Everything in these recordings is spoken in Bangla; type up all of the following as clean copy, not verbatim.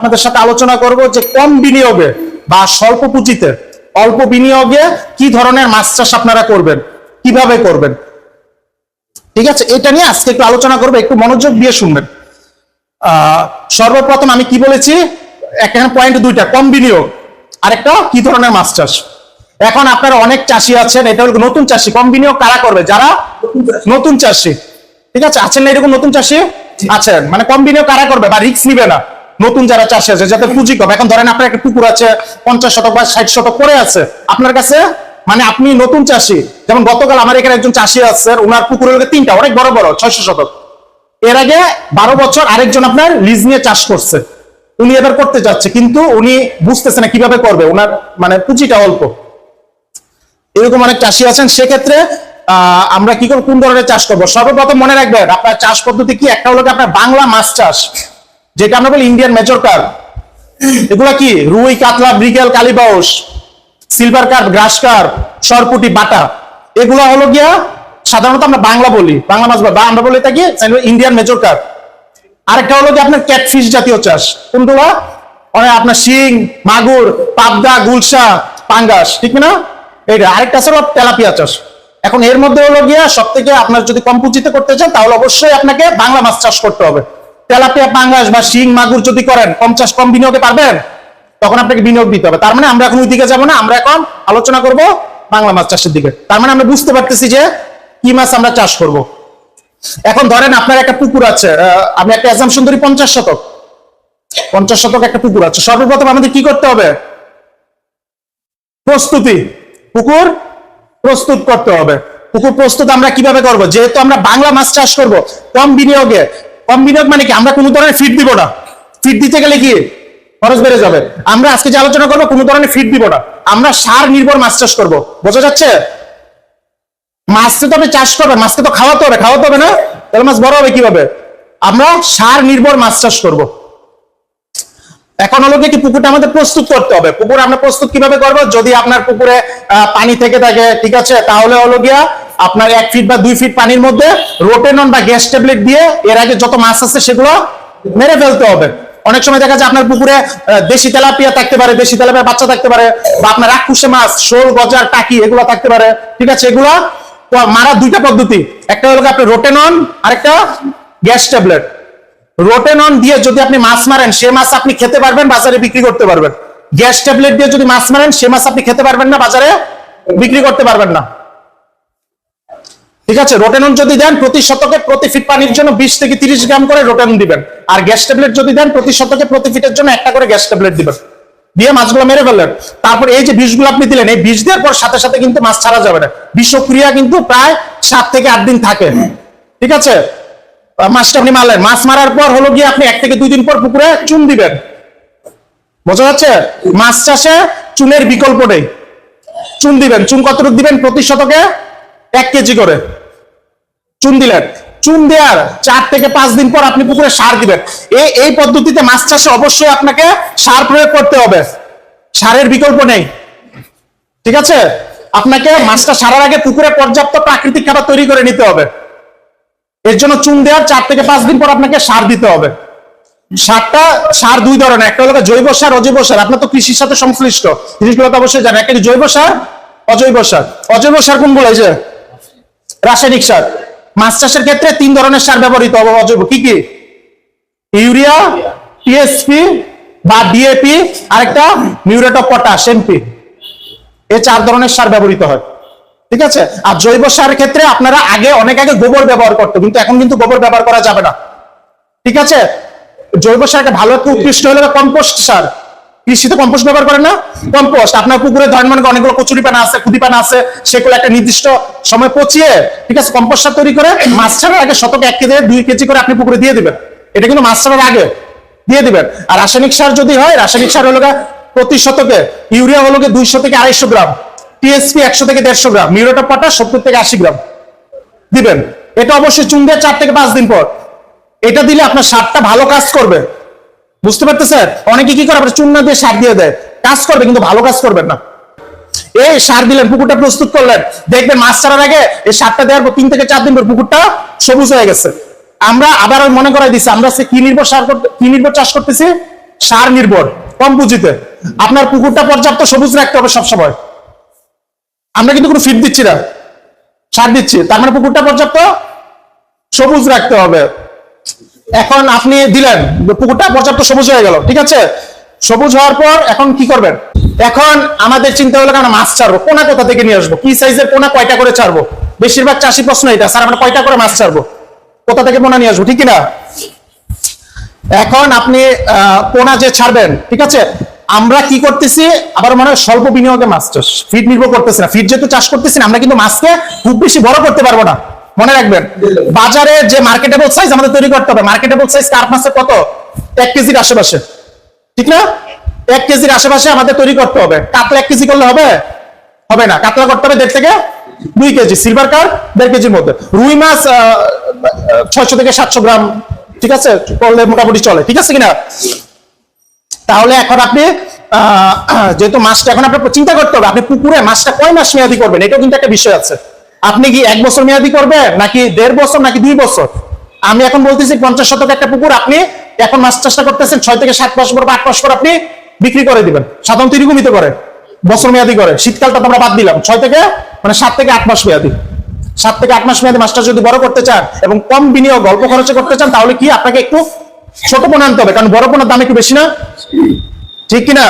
আপনাদের সাথে আলোচনা করব যে কম বিনিয়োগে বা স্বল্প পুঁজিতে অল্প বিনিয়োগে কি ধরনের মাছ চাষ আপনারা করবেন, কিভাবে করবেন। ঠিক আছে, এটা নিয়ে আজকে একটু আলোচনা করবো, একটু মনোযোগ দিয়ে শুনবেন। সর্বপ্রথম আমি কি বলেছি, এখানে পয়েন্ট দুইটা, কম বিনিয়োগ আর একটা কি ধরনের মাছ চাষ। এখন আপনারা অনেক চাষি আছেন, এটা হলো নতুন চাষি। কম বিনিয়োগ কারা করবে? যারা নতুন চাষি। ঠিক আছে, আছেন না এরকম নতুন চাষি? আছেন, মানে কম বিনিয়োগ কারা করবে বা রিস্ক নিবে না? নতুন যারা চাষি আছে, যাতে পুঁজি কম। এখন ধরেন আপনার একটা পুকুর আছে 50 শতক বা 60 শতক করে আছে আপনার কাছে, মানে আপনি নতুন চাষি। যেমন গতকাল আমার এখানে একজন চাষি আছে, ওনার পুকুরের তিনটা অনেক বড় বড় 600 শতক। এর আগে 12 বছর আরেকজন আপনার লিজ নিয়ে চাষ করছে, উনি এবার করতে যাচ্ছে, কিন্তু উনি বুঝতেছে না কিভাবে করবে, ওনার মানে পুঁজিটা অল্প। এরকম অনেক চাষি আছেন। সেক্ষেত্রে আমরা কি করব, কোন ধরনের চাষ করবো? সর্বপ্রথম মনে রাখবেন আপনার চাষ পদ্ধতি কি, একটা হলো আপনার বাংলা মাছ চাষ, যেটা আমরা বলি ইন্ডিয়ান মেজর কার্প। এগুলা কি? রুই, কাতলা, মৃগেল, কালীবাউস, সিলভার কার্প, গ্রাস কার্প, সরপুটি, বাটা। এগুলা হলো গিয়া সাধারণত আমরা বাংলা বলি, বাংলা মাছ বা আমরা বলি থাকি ইন্ডিয়ান মেজর কার্প। আরেকটা হলো কি আপনার ক্যাটফিশ জাতীয় চাষ, কোনগুলা? অনেক আপনার শিং, মাগুর, পাবদা, গুলশা, পাঙ্গাস, ঠিক না? এইটা। আরেকটা আছে তেলাপিয়া চাষ। এখন এর মধ্যে হলো গিয়া সব থেকে আপনার যদি কম পুঁজিতে করতে চান, তাহলে অবশ্যই আপনাকে বাংলা মাছ চাষ করতে হবে। তেলাপিয়া, পাঙ্গাস বা শিং, মাগুর যদি করেন, কম বিনিয়োগে পারবেন, তখন আপনাকে বিনিয়োগ দিতে হবে। তার মানে আমরা এখন ওই দিকে যাবো না, আমরা এখন আলোচনা করব বাংলা মাছ চাষের দিকে। তার মানে আমরা বুঝতে পারতেছি যে কি মাছ আমরা চাষ করব। এখন ধরেন আপনার একটা পুকুর আছে, আমি একটা অ্যাজাম্পশন ধরি 50 শতক। 50 শতক একটা পুকুর আছে। সর্বপ্রথম আমাদের কি করতে হবে? প্রস্তুতি, পুকুর প্রস্তুত করতে হবে। পুকুর প্রস্তুত আমরা কিভাবে করব? যেহেতু আমরা বাংলা মাছ চাষ করব কম বিনিয়োগে। কম বিনিয়োগ মানে কি? আমরা কোনো ধরনের ফিড দিব না। ফিড দিতে গেলে কি খরচ বেড়ে যাবে। আমরা আজকে যে আলোচনা করবো, কোনো ধরনের ফিড দিব না, আমরা সার নির্ভর মাছ চাষ করব। বোঝা যাচ্ছে? মাছকে তো আপনি চাষ করবেন, মাছকে তো খাওয়াতে হবে না? তাহলে মাছ বড় হবে কিভাবে? আমরা সার নির্ভর মাছ চাষ করব। এখন হলো কি, পুকুরটা আমাদের প্রস্তুত করতে হবে। পুকুর আমরা প্রস্তুত কিভাবে করব? যদি আপনার পুকুরে পানি থেকে থাকে, ঠিক আছে, তাহলে হলো গিয়া আপনার 1 ফিট বা 2 ফিট পানির মধ্যে রোটেনন বা গ্যাস ট্যাবলেট দিয়ে এর আগে যত মাছ আছে সেগুলো মেরে ফেলতে হবে। অনেক সময় দেখা যায় আপনার পুকুরে দেশি তেলাপিয়া থাকতে পারে, দেশি তেলাপিয়া বাচ্চা থাকতে পারে, বা আপনার রাক্ষুসে মাছ, শোল, গজার, টাকি এগুলো থাকতে পারে। ঠিক আছে, এগুলা মারা দুইটা পদ্ধতি, একটা হলো আপনার রোটেনন, আরেকটা গ্যাস ট্যাবলেট। রোটেনন দিয়ে যদি আপনি মাছ মারেন, সে মাছ আপনি খেতে পারবেন, বাজারে বিক্রি করতে পারবেন। গ্যাস ট্যাবলেট দিয়ে যদি মাছ মারেন, সে মাছ আপনি খেতে পারবেন না, বাজারে বিক্রি করতে পারবেন না। ঠিক আছে, রোটেনন যদি দেন প্রতি শতকে প্রতি ফিট পানির জন্য 20 থেকে 30 গ্রাম করে রোটেনন দিবেন। আর গ্যাস ট্যাবলেট যদি দেন প্রতি শতকে প্রতি ফিটের জন্য 1টা করে গ্যাস ট্যাবলেট দিবেন। দিয়ে মাছগুলো মেরে ফেললেন। তারপর এই যে বিষগুলো আপনি দিলেন, এই বিষ দেওয়ার পর সাথে সাথে কিন্তু মাছ ছাড়া যাবে না। বিষক্রিয়া কিন্তু প্রায় 7 থেকে 8 দিন থাকে। ঠিক আছে, মাছটা আপনি মারলেন, মাছ মারার পর হলো গিয়ে আপনি 1 থেকে 2 দিন পর পুকুরে চুন দিবেন। বোঝা যাচ্ছে? মাছ চাষে চুনের বিকল্প নেই। চুন দিবেন। চুন কতটুকু দিবেন? প্রতি শতকে 1 কেজি করে চুন দিলেন। চুন দেওয়ার 4 থেকে 5 দিন পর আপনি পুকুরে সার দিবেন। এই পদ্ধতিতে মাছ চাষে অবশ্যই আপনাকে সার প্রয়োগ করতে হবে, সারের বিকল্প নেই। ঠিক আছে, আপনাকে মাছটা সারার আগে পুকুরে পর্যাপ্ত প্রাকৃতিক খাবার তৈরি করে নিতে হবে। এর জন্য চুন দেওয়ার 4 থেকে 5 দিন পর আপনাকে সার দিতে হবে। সার 2 ধরনের, একটা হলো জৈব সার, অজৈব সার। আপনার তো কৃষির সাথে সংশ্লিষ্ট, জিনিসগুলো তো অবশ্যই জানেন। একটা জৈব সার, অজৈব সার। অজৈব সার কোনগুলো? এই যে রাসায়নিক সার। মাছ চাষের ক্ষেত্রে 3 ধরনের সার ব্যবহৃত হবে অজৈব। কি কি? ইউরিয়া, টিএসপি বা ডিএপি, আরেকটা মিউরেট অফ পটাশ, এমপি। এই 4 ধরনের সার ব্যবহৃত হয়। ঠিক আছে, আর জৈব সারের ক্ষেত্রে আপনারা অনেক আগে গোবর ব্যবহার করতো, কিন্তু এখন কিন্তু গোবর ব্যবহার করা যাবে না। ঠিক আছে, জৈব সারটা ভালো একটা উৎকৃষ্ট হলে কম্পোস্ট সার। কৃষিতে কম্পোস্ট ব্যবহার করেন না? কম্পোস্ট আপনার পুকুরে ধরেন মনে করেন অনেকগুলো কচুরি পানা আছে, খুদি পানা আছে, সেগুলো একটা নির্দিষ্ট সময় পচিয়ে, ঠিক আছে, কম্পোস্ট সার তৈরি করে মাছ ছাড়ার আগে শতকে 1 কেজি 2 কেজি করে আপনি পুকুরে দিয়ে দিবেন। এটা কিন্তু মাছ ছাড়ার আগে দিয়ে দিবেন। আর রাসায়নিক সার যদি হয়, রাসায়নিক সার হলো প্রতি শতকে ইউরিয়া হলো 200 থেকে 250 গ্রাম, টিএসপি 100 থেকে 150 গ্রাম, মিউরেট অফ পটাশ 70 থেকে 80 গ্রাম দিবেন। এটা অবশ্যই চুন দিয়ে 4 থেকে 5 দিন পর। এটা দিলে আপনার সারটা ভালো কাজ করবে। বুঝতে পারতেছেন? অনেকে কি করে, আপনার চুন না দিয়ে সার দিয়ে দেয়, কাজ করবে কিন্তু ভালো কাজ করবেন না। এই সার দিলেন, পুকুরটা প্রস্তুত করলেন, দেখবেন মাছ ছাড়ার আগে এই সারটা দেওয়ার পর 3 থেকে 4 দিন পর পুকুরটা সবুজ হয়ে গেছে। আমরা আবার মনে করাই দিচ্ছি, আমরা কি নির্ভর চাষ করতেছি? সার নির্ভর, কম পুঁজিতে। আপনার পুকুরটা পর্যাপ্ত সবুজ রাখতে হবে সবসময়। আমরা কিন্তু কোনো ফিড দিচ্ছি না, সার দিচ্ছি, তার মানে পুকুরটা পর্যাপ্ত সবুজ রাখতে হবে। এখন আপনি দিলেন, পুকুরটা পর্যাপ্ত সবুজ হয়ে গেল, ঠিক আছে। সবুজ হওয়ার পর এখন কি করবেন? এখন আমাদের চিন্তা হলো আমরা মাছ ছাড়বো, পোনা কোথা থেকে নিয়ে আসবো, কি সাইজের পোনা, কয়টা করে ছাড়বো? বেশিরভাগ চাষি প্রশ্ন এটা, স্যার আমরা কয়টা করে মাছ ছাড়বো, কোথা থেকে পোনা নিয়ে আসবো, ঠিক কিনা? এখন আপনি পোনা যে ছাড়বেন, ঠিক আছে, আমরা কি করতেছি, আবার মনে হয় স্বল্প বিনিয়োগে মাছ চাষ, ফিড নির্ভর করতেছি না। ফিড যেহেতু চাষ করতেছি না, আমরা কিন্তু মাছকে খুব বেশি বড় করতে পারবো না। মনে রাখবেন, বাজারে যে মার্কেটেবল সাইজ আমাদের তৈরি করতে হবে। মার্কেটেবল সাইজ কার্প মাছের কত? 1 কেজির আশেপাশে, ঠিক না? 1 কেজির আশেপাশে আমাদের তৈরি করতে হবে। কাতলা 1 কেজি করলে হবে? হবে না, কাতলা করতে হবে 1.5 থেকে 2 কেজি, সিলভার কার্প 1.5 কেজির মধ্যে, রুই মাছ 600 থেকে 700 গ্রাম, ঠিক আছে, করলে মোটামুটি চলে, ঠিক আছে কিনা? তাহলে এখন আপনি যেহেতু মাছটা এখন আপনার চিন্তা করতে হবে, আপনি পুকুরে মাছটা কয় মাস মেয়াদি করবেন, এটাও কিন্তু একটা বিষয় আছে। আপনি কি 1 বছর মেয়াদি করবেন, নাকি 1.5 বছর, নাকি 2 বছর? আমি এখন বলতেছি 50 শতক একটা পুকুর, আপনি এখন মাছ চাষটা করতেছেন 6 থেকে 7 মাস পর বা 8 মাস পর আপনি বিক্রি করে দিবেন। সাধারণত এরকমই তো করে, বছর মেয়াদি করে। শীতকালটা তো আমরা বাদ দিলাম, 6 থেকে মানে 7 থেকে 8 মাস মেয়াদি। 7 থেকে 8 মাস মেয়াদি মাছটা যদি বড় করতে চান এবং কম বিনিয়োগ অল্প খরচে করতে চান, তাহলে কি আপনাকে একটু ছোট পোনা আনতে হবে, কারণ বড় পোনার দাম একটু বেশি না, ঠিক কিনা?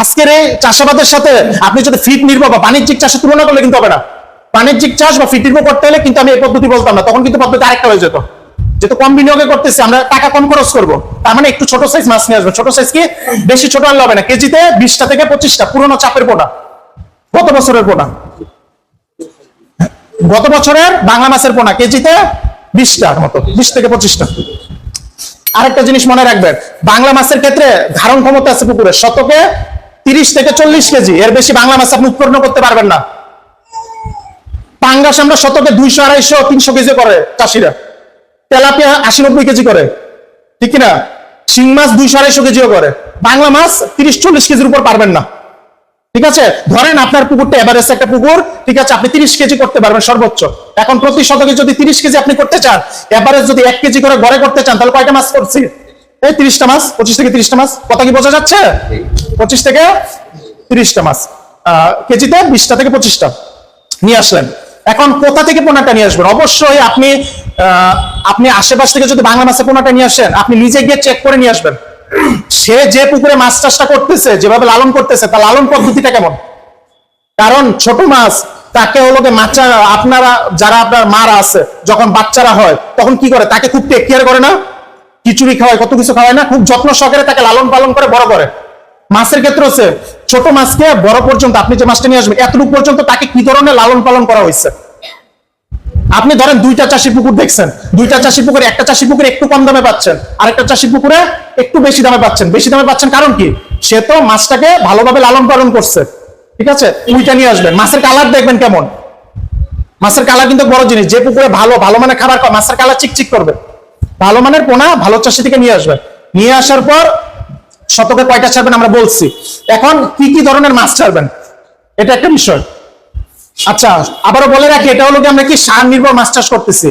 আজকের এই চাষাবাদের সাথে আপনি যদি ফিড নির্ভর বা বাণিজ্যিক চাষের তুলনা করলে কিন্তু হবে না। বাণিজ্যিক চাষ বা ফিড নির্ভর করতে হলে কিন্তু আমি এই পদ্ধতি বলতাম না, তখন কিন্তু পদ্ধতি আরেকটা হয়ে যেত। যেহেতু কম বিনিয়োগে করতেছি, আমরা টাকা কম খরচ করবো, তার মানে একটু ছোট সাইজ মাছ নিয়ে আসবে। ছোট সাইজ কি বেশি ছোট আনলে হবে না, কেজিতে 20টা থেকে 25টা পুরোনো চাপের পোনা, গত বছরের পোনা, গত বছরের বাংলা মাছের পোনা কেজিতে 20টার মতো, 20 থেকে 25টা। আরেকটা জিনিস মনে রাখবেন, বাংলা মাছের ক্ষেত্রে ধারণ ক্ষমতা আছে পুকুরের শতকে 30 থেকে 40 কেজি, এর বেশি বাংলা মাছ আপনি উৎপন্ন করতে পারবেন না। পাঙ্গাস আমরা শতকে 200, 250, 300 কেজি করে চাষিরা, তেলাপিয়া 80-90 কেজি করে, ঠিক কিনা? শিং মাছ 200, 250 কেজিও করে। বাংলা মাছ 30-40 কেজির উপর পারবেন না, ঠিক আছে। ধরেন আপনার পুকুরটা এভারেজ একটা পুকুর, ঠিক আছে, আপনি 30 কেজি করতে পারবেন সর্বোচ্চ। এখন প্রতি শতকে যদি 30 কেজি আপনি করতে চান, এভারেজ যদি 1 কেজি করে গড়ে করতে চান, তাহলে কয়টা মাছ করছি? এই 30টা মাছ, 25 থেকে 30টা মাছ। কথা কি বোঝা যাচ্ছে? 25 থেকে 30টা মাছ, কেজিতে 20টা থেকে 25টা নিয়ে আসলেন। এখন কোথা থেকে পোনাটা নিয়ে আসবেন? অবশ্যই আপনি আশেপাশ থেকে যদি বাংলা মাছের পোনাটা নিয়ে আসেন, আপনি নিজে গিয়ে চেক করে নিয়ে আসবেন সে যে পুকুরে মাছ চাষটা করতেছে, যেভাবে লালন করতেছে, তার লালন পদ্ধতিটা কেমন। কারণ ছোট মাছ তাকে হলো মাছা, আপনারা যারা আপনার মারা আছে, যখন বাচ্চারা হয় তখন কি করে, তাকে খুব টেক কেয়ার করে না, খিচুড়ি খাওয়ায়, কত কিছু খাওয়ায় না, খুব যত্ন সহকারে তাকে লালন পালন করে বড় করে। মাছের ক্ষেত্রে হচ্ছে ছোট মাছকে বড় পর্যন্ত আপনি যে মাছটা নিয়ে আসবেন, এতটুকু পর্যন্ত তাকে কি ধরনের লালন পালন করা হয়েছে। আপনি ধরেন 2টা চাষি পুকুর দেখছেন, 2টা চাষি পুকুরে, একটা চাষি পুকুরে একটু কম দামে পাচ্ছেন, আরেকটা চাষি পুকুরে একটু বেশি দামে পাচ্ছেন। বেশি দামে পাচ্ছেন কারণ কি? সে তো মাছটাকে ভালোভাবে লালন পালন করছে, ঠিক আছে। ওইটা নিয়ে আসবেন। মাছের কালার দেখবেন কেমন, মাছের কালার কিন্তু বড় জিনিস। যে পুকুরে ভালো মানের খাবার খায়, মাছের কালার চিকচিক করবে। ভালো মানের পোনা ভালো চাষি থেকে নিয়ে আসবেন। নিয়ে আসার পর শতকে কয়টা ছাড়বেন আমরা বলছি। এখন কি কি ধরনের মাছ ছাড়বেন, এটা একটা বিষয়। আচ্ছা, আবারও বলে রাখি, এটা হলো কি আমরা কি সার নির্ভর মাছ চাষ করতেছি।